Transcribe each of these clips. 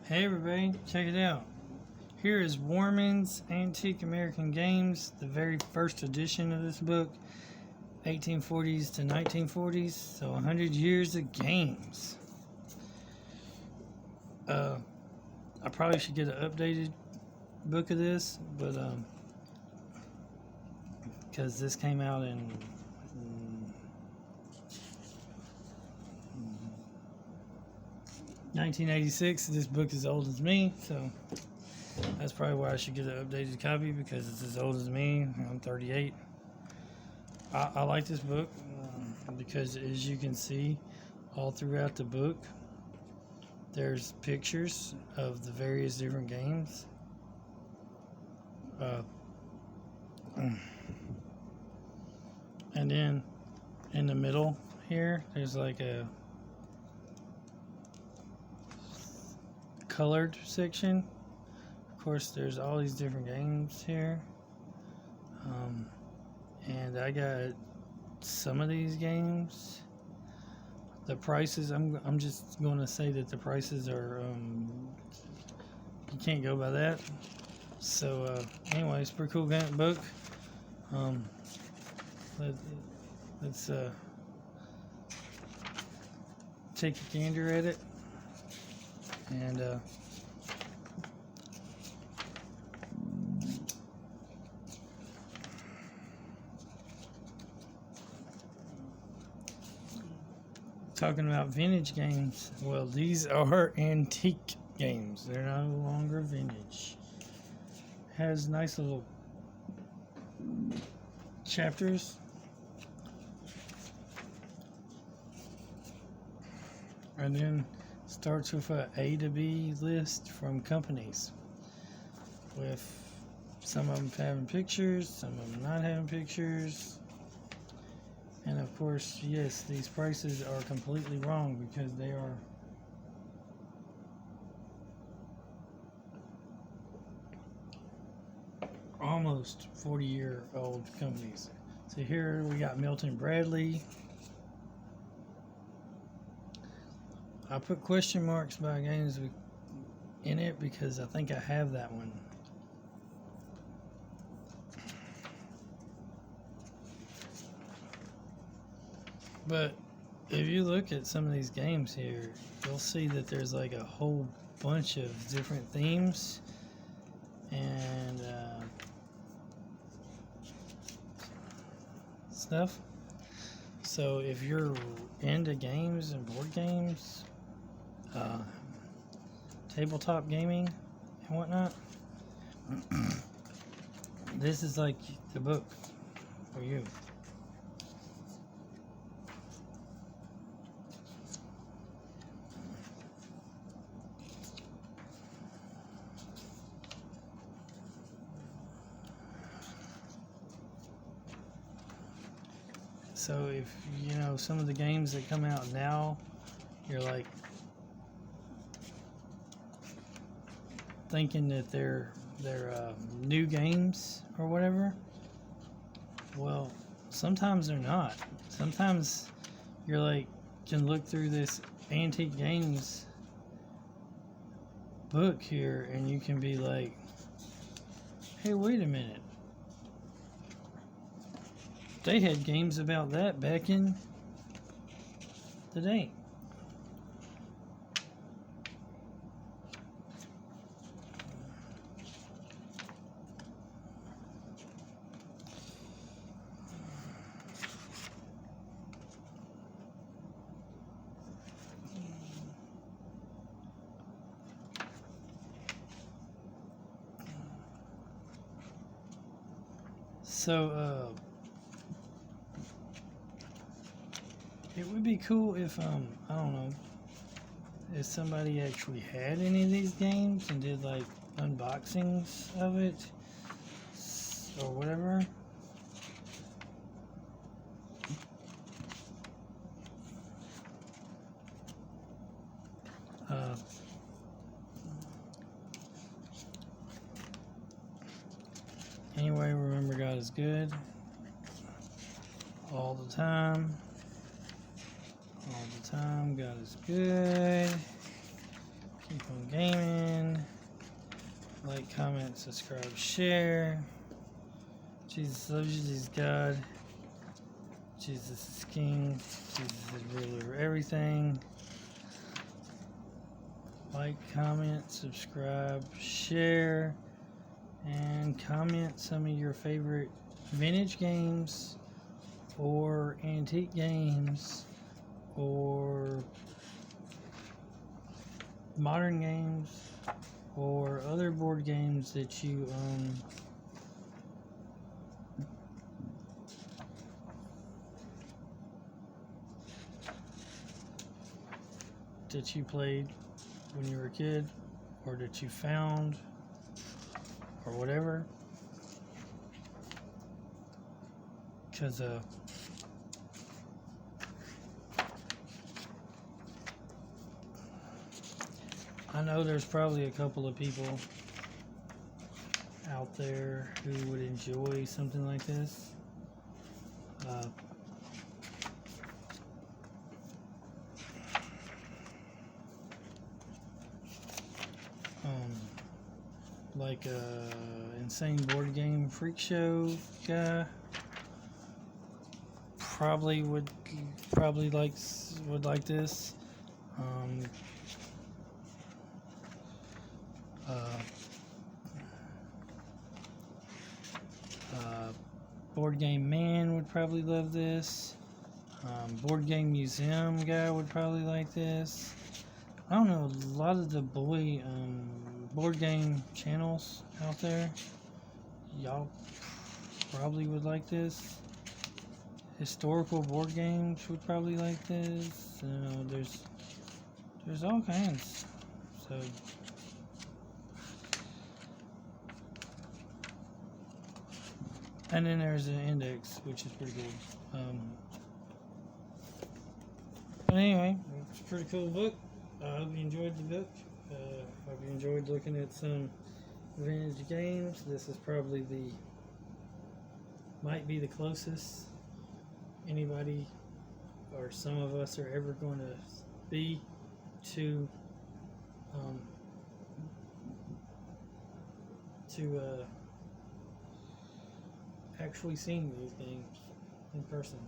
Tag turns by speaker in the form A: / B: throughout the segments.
A: Hey everybody, check it out. Here is Warman's Antique American Games, the very first edition of this book, 1840s to 1940s, so 100 years of games. I probably should get an updated book of this, but because this came out in 1986. This book is as old as me, so that's probably why I should get an updated copy, because it's as old as me. I'm 38. I like this book because, as you can see, all throughout the book, there's pictures of the various different games. And then in the middle here, there's like a colored section. Of course, there's all these different games here. And I got some of these games. The prices, I'm just going to say that the prices are, you can't go by that. So, anyway, it's a pretty cool book. Let's take a gander at it. And, talking about vintage games, well, these are antique games. They're no longer vintage. Has nice little chapters. And then starts with a A to B list from companies, with some of them having pictures, some of them not having pictures. And of course, yes, these prices are completely wrong, because they are almost 40-year-old companies. So here we got Milton Bradley. I put question marks by games in it because I think I have that one. But if you look at some of these games here, you'll see that there's like a whole bunch of different themes and stuff. So if you're into games and board games, tabletop gaming and whatnot, this is like the book for you. So if you know some of the games that come out now, you're like thinking that they're new games or whatever. Well, sometimes they're not. Sometimes you're like, can look through this antique games book here and you can be like, hey, wait a minute. They had games about that back in the day. So, it would be cool if, I don't know, if somebody actually had any of these games and did like unboxings of it or whatever. Anyway, remember, God is good all the time. All the time, God is good. keep on gaming. Like, comment, subscribe, share. Jesus loves you. Jesus is God. Jesus is King. Jesus is ruler over everything. Like, comment, subscribe, share, and comment some of your favorite vintage games or antique games or modern games or other board games that you played when you were a kid, or that you found, or whatever. Because I know there's probably a couple of people out there who would enjoy something like this. Like insane board game freak show guy would like this. Board Game Man would probably love this. Board Game Museum guy would probably like this. I don't know, a lot of the board game channels out there, y'all probably would like this. Historical board games would probably like this. You know, there's all kinds. So and then there's an index, which is pretty cool. But anyway, it's a pretty cool book. I hope you enjoyed the book. Hope you enjoyed looking at some vintage games. This is probably might be the closest anybody or some of us are ever going to be to actually seeing these games in person.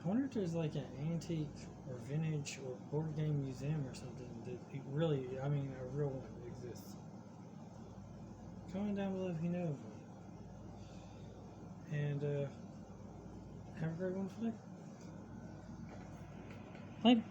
A: I wonder if there's like an antique or vintage or board game museum or something that really, I mean, a real one exists. Comment down below if you know of one. And have a great one today. Later.